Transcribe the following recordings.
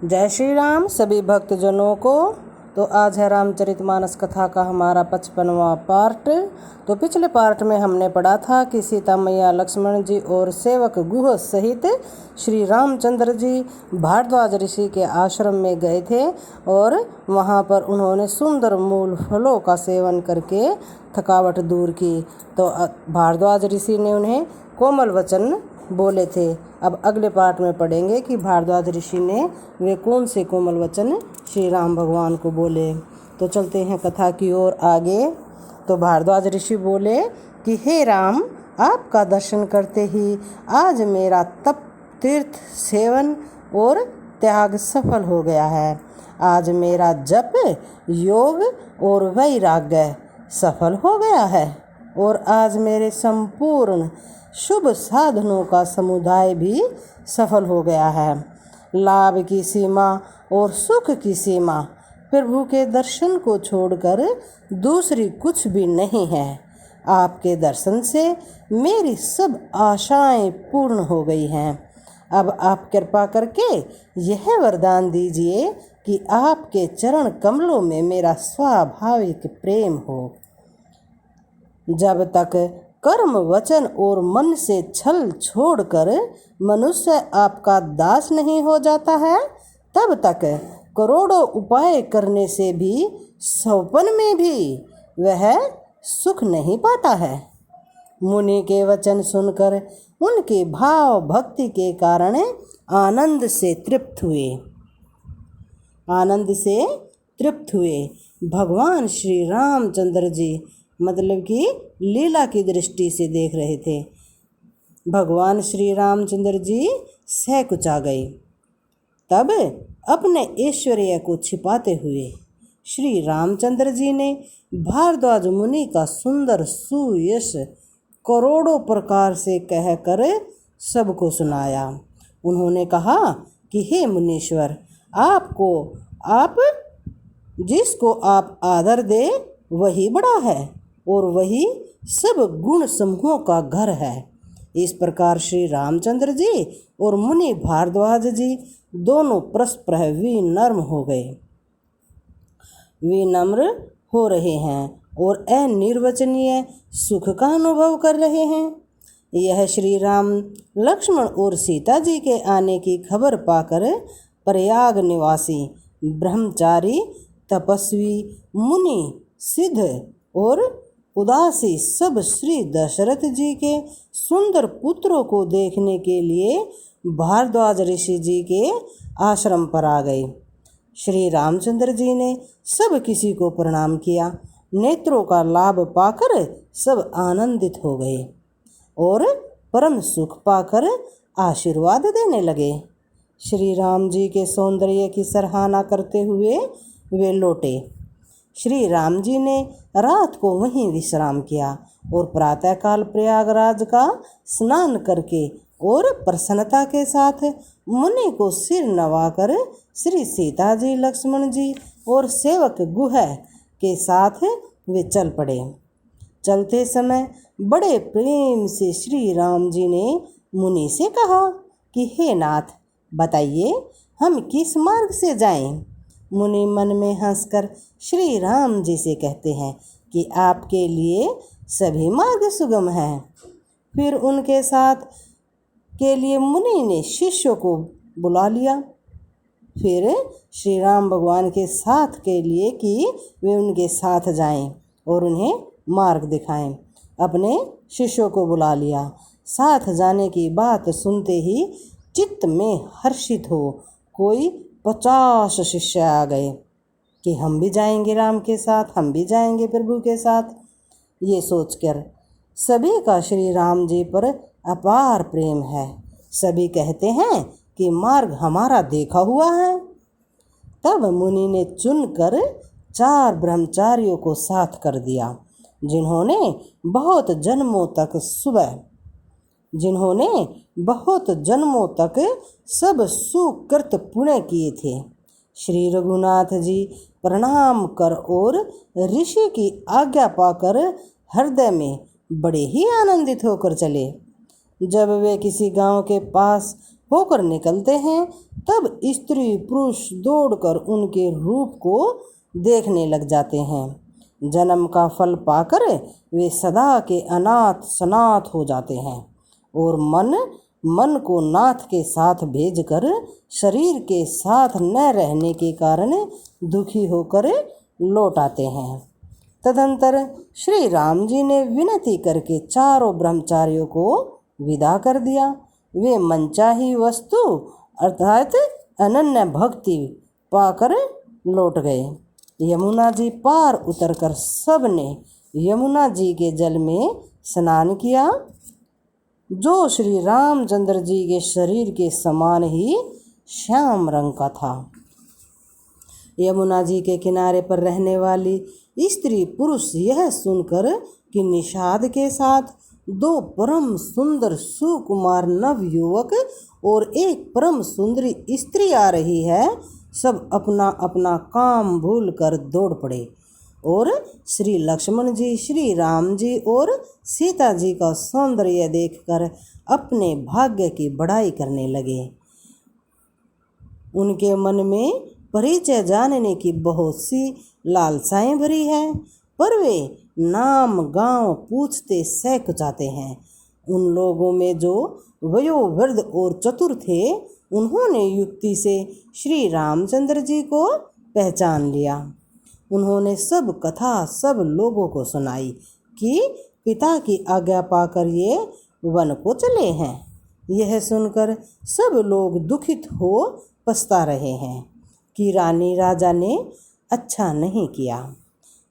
जय श्री राम सभी भक्तजनों को। तो आज है रामचरितमानस कथा का हमारा 55वां पार्ट। तो पिछले पार्ट में हमने पढ़ा था कि सीता मैया, लक्ष्मण जी और सेवक गुह सहित श्री रामचंद्र जी भारद्वाज ऋषि के आश्रम में गए थे और वहाँ पर उन्होंने सुंदर मूल फलों का सेवन करके थकावट दूर की। तो भारद्वाज ऋषि ने उन्हें कोमल वचन बोले थे। अब अगले पार्ट में पढ़ेंगे कि भारद्वाज ऋषि ने वे कौन से कोमल वचन श्री राम भगवान को बोले। तो चलते हैं कथा की ओर आगे। तो भारद्वाज ऋषि बोले कि हे राम, आपका दर्शन करते ही आज मेरा तप, तीर्थ, सेवन और त्याग सफल हो गया है। आज मेरा जप, योग और वैराग्य सफल हो गया है और आज मेरे संपूर्ण शुभ साधनों का समुदाय भी सफल हो गया है। लाभ की सीमा और सुख की सीमा प्रभु के दर्शन को छोड़कर दूसरी कुछ भी नहीं है। आपके दर्शन से मेरी सब आशाएं पूर्ण हो गई हैं। अब आप कृपा करके यह वरदान दीजिए कि आपके चरण कमलों में मेरा स्वाभाविक प्रेम हो। जब तक कर्म, वचन और मन से छल छोड़कर मनुष्य आपका दास नहीं हो जाता है, तब तक करोड़ों उपाय करने से भी सौपन में भी वह सुख नहीं पाता है। मुनि के वचन सुनकर उनके भाव भक्ति के कारण आनंद से तृप्त हुए भगवान श्री रामचंद्र जी मतलब कि लीला की दृष्टि से देख रहे थे। भगवान श्री रामचंद्र जी सहकुचा गए। तब अपने ऐश्वर्य को छिपाते हुए श्री रामचंद्र जी ने भारद्वाज मुनि का सुंदर सुयश करोड़ों प्रकार से कहकर सबको सुनाया। उन्होंने कहा कि हे मुनीश्वर, जिसको आप आदर दे वही बड़ा है और वही सब गुण समूहों का घर है। इस प्रकार श्री रामचंद्र जी और मुनि भारद्वाज जी दोनों परस्पर विनम्र हो रहे हैं और अनिर्वचनीय सुख का अनुभव कर रहे हैं। यह श्री राम, लक्ष्मण और सीता जी के आने की खबर पाकर प्रयाग निवासी ब्रह्मचारी, तपस्वी, मुनि, सिद्ध और उदासी सब श्री दशरथ जी के सुंदर पुत्रों को देखने के लिए भारद्वाज ऋषि जी के आश्रम पर आ गए। श्री रामचंद्र जी ने सब किसी को प्रणाम किया। नेत्रों का लाभ पाकर सब आनंदित हो गए और परम सुख पाकर आशीर्वाद देने लगे। श्री राम जी के सौंदर्य की सराहना करते हुए वे लौटे। श्री राम जी ने रात को वहीं विश्राम किया और प्रातःकाल प्रयागराज का स्नान करके और प्रसन्नता के साथ मुनि को सिर नवाकर श्री सीता जी, लक्ष्मण जी और सेवक गुह के साथ वे चल पड़े। चलते समय बड़े प्रेम से श्री राम जी ने मुनि से कहा कि हे नाथ, बताइए हम किस मार्ग से जाएं। मुनि मन में हंसकर श्री राम जी से कहते हैं कि आपके लिए सभी मार्ग सुगम हैं। फिर उनके साथ के लिए मुनि ने शिष्यों को बुला लिया। फिर श्री राम भगवान के साथ के लिए कि वे उनके साथ जाएं और उन्हें मार्ग दिखाएं। अपने शिष्यों को बुला लिया। साथ जाने की बात सुनते ही चित्त में हर्षित हो कोई 50 शिष्य आ गए कि हम भी जाएंगे राम के साथ, हम भी जाएंगे प्रभु के साथ। ये सोचकर सभी का श्री राम जी पर अपार प्रेम है। सभी कहते हैं कि मार्ग हमारा देखा हुआ है। तब मुनि ने चुनकर 4 ब्रह्मचारियों को साथ कर दिया, जिन्होंने बहुत जन्मों तक सब सुकृत पुण्य किए थे। श्री रघुनाथ जी प्रणाम कर और ऋषि की आज्ञा पाकर हृदय में बड़े ही आनंदित होकर चले। जब वे किसी गांव के पास होकर निकलते हैं, तब स्त्री पुरुष दौड़कर उनके रूप को देखने लग जाते हैं। जन्म का फल पाकर वे सदा के अनाथ सनाथ हो जाते हैं और मन को नाथ के साथ भेजकर शरीर के साथ न रहने के कारण दुखी होकर लौट आते हैं। तदंतर श्री राम जी ने विनती करके चारों ब्रह्मचारियों को विदा कर दिया। वे मनचाही वस्तु अर्थात अनन्य भक्ति पाकर लौट गए। यमुना जी पार उतरकर सब ने यमुना जी के जल में स्नान किया, जो श्री रामचंद्र जी के शरीर के समान ही श्याम रंग का था। यमुना जी के किनारे पर रहने वाली स्त्री पुरुष यह सुनकर कि निषाद के साथ दो परम सुंदर सुकुमार नव युवक और एक परम सुंदरी स्त्री आ रही है, सब अपना अपना काम भूल कर दौड़ पड़े और श्री लक्ष्मण जी, श्री राम जी और सीता जी का सौंदर्य देखकर अपने भाग्य की बड़ाई करने लगे। उनके मन में परिचय जानने की बहुत सी लालसाएं भरी है, पर वे नाम गांव पूछते सहकुचाते हैं। उन लोगों में जो वयोवृद्ध और चतुर थे, उन्होंने युक्ति से श्री रामचंद्र जी को पहचान लिया। उन्होंने सब कथा सब लोगों को सुनाई कि पिता की आज्ञा पाकर ये वन को चले हैं। यह सुनकर सब लोग दुखित हो पछता रहे हैं कि रानी राजा ने अच्छा नहीं किया।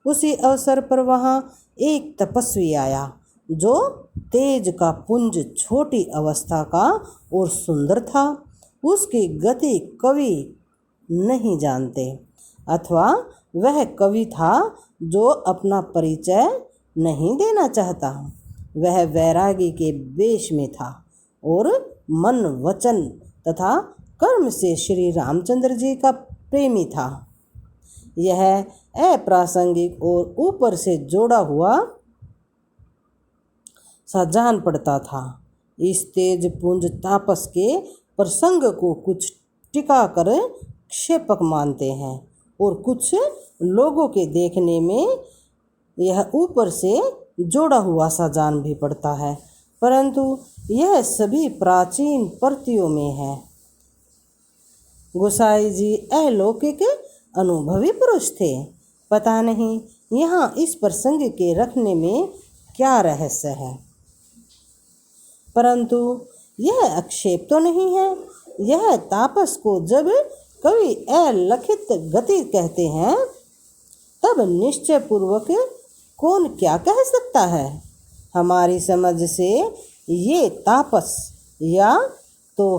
उसी अवसर पर वहाँ एक तपस्वी आया, जो तेज का पुंज छोटी अवस्था का और सुंदर था। उसकी गति कवि नहीं जानते, अथवा वह कवि था जो अपना परिचय नहीं देना चाहता। वह वैरागी के वेश में था और मन वचन तथा कर्म से श्री रामचंद्र जी का प्रेमी था। यह अप्रासंगिक और ऊपर से जोड़ा हुआ सा जान पड़ता था। इस तेज पुंज तापस के प्रसंग को कुछ टिका कर क्षेपक मानते हैं और कुछ लोगों के देखने में यह ऊपर से जोड़ा हुआ सा जान भी पड़ता है, परंतु यह सभी प्राचीन प्रतियों में है। गोसाई जी अलौकिक अनुभवी पुरुष थे। पता नहीं यहाँ इस प्रसंग के रखने में क्या रहस्य है, परंतु यह आक्षेप तो नहीं है। यह तापस को जब कवि अलखित गति कहते हैं, तब निश्चय पूर्वक कौन क्या कह सकता है। हमारी समझ से ये तापस या तो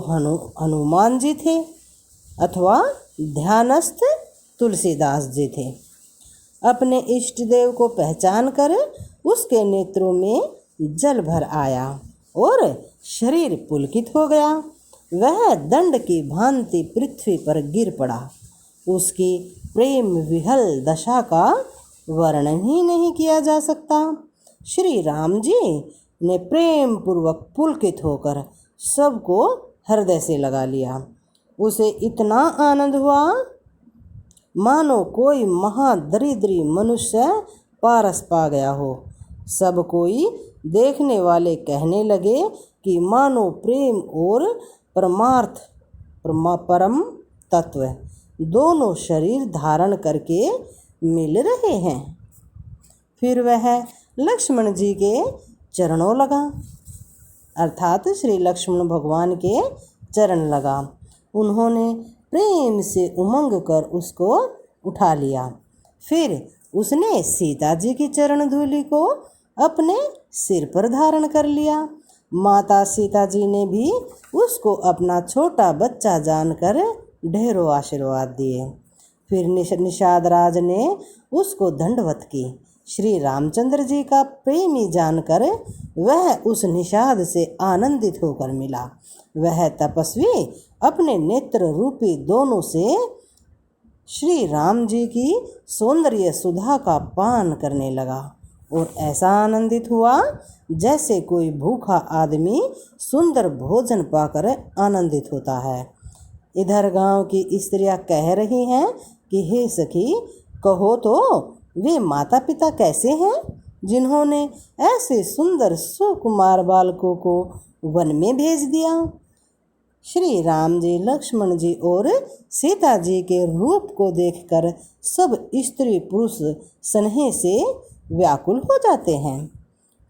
हनुमान जी थे अथवा ध्यानस्थ तुलसीदास जी थे। अपने इष्ट देव को पहचान कर उसके नेत्रों में जल भर आया और शरीर पुलकित हो गया। वह दंड की भांति पृथ्वी पर गिर पड़ा। उसकी प्रेम विहल दशा का वर्णन ही नहीं किया जा सकता। श्री राम जी ने प्रेम पूर्वक पुलकित होकर सबको हृदय से लगा लिया। उसे इतना आनंद हुआ मानो कोई महादरिद्री मनुष्य पारस पा गया हो। सब कोई देखने वाले कहने लगे कि मानो प्रेम और परमार्थ परम तत्व दोनों शरीर धारण करके मिल रहे हैं। फिर वह लक्ष्मण जी के चरणों लगा, अर्थात श्री लक्ष्मण भगवान के चरण लगा। उन्होंने प्रेम से उमंग कर उसको उठा लिया। फिर उसने सीता जी की चरण धूलि को अपने सिर पर धारण कर लिया। माता सीता जी ने भी उसको अपना छोटा बच्चा जानकर ढेरों आशीर्वाद दिए। फिर निषाद राज ने उसको दंडवत की। श्री रामचंद्र जी का प्रेमी जानकर वह उस निषाद से आनंदित होकर मिला। वह तपस्वी अपने नेत्र रूपी दोनों से श्री राम जी की सौंदर्य सुधा का पान करने लगा और ऐसा आनंदित हुआ जैसे कोई भूखा आदमी सुंदर भोजन पाकर आनंदित होता है। इधर गांव की स्त्रियां कह रही हैं कि हे सखी, कहो तो वे माता पिता कैसे हैं जिन्होंने ऐसे सुंदर सुकुमार बालकों को वन में भेज दिया। श्री राम जी, लक्ष्मण जी और सीता जी के रूप को देखकर सब स्त्री पुरुष स्नेह से व्याकुल हो जाते हैं।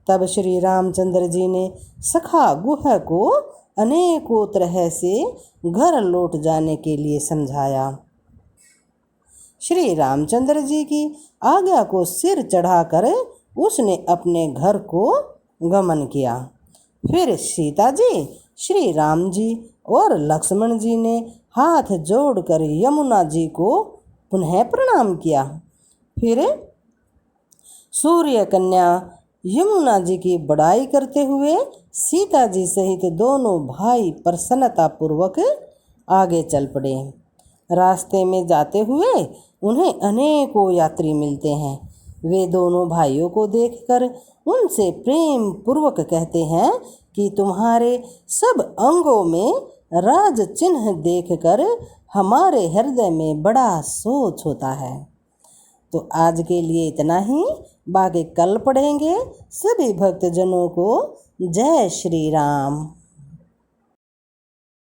तब श्री रामचंद्र जी ने सखा गुह को अनेकों तरह से घर लौट जाने के लिए समझाया। श्री रामचंद्र जी की आज्ञा को सिर चढ़ाकर उसने अपने घर को गमन किया। फिर सीता जी, श्री राम जी और लक्ष्मण जी ने हाथ जोड़कर यमुना जी को पुनः प्रणाम किया। फिर सूर्य कन्या यमुना जी की बड़ाई करते हुए सीता जी सहित दोनों भाई प्रसन्नतापूर्वक आगे चल पड़े। रास्ते में जाते हुए उन्हें अनेकों यात्री मिलते हैं। वे दोनों भाइयों को देखकर उनसे प्रेम पूर्वक कहते हैं कि तुम्हारे सब अंगों में राज चिन्ह देखकर हमारे हृदय में बड़ा सोच होता है। तो आज के लिए इतना ही, बाकी कल पढ़ेंगे। सभी भक्तजनों को जय श्री राम।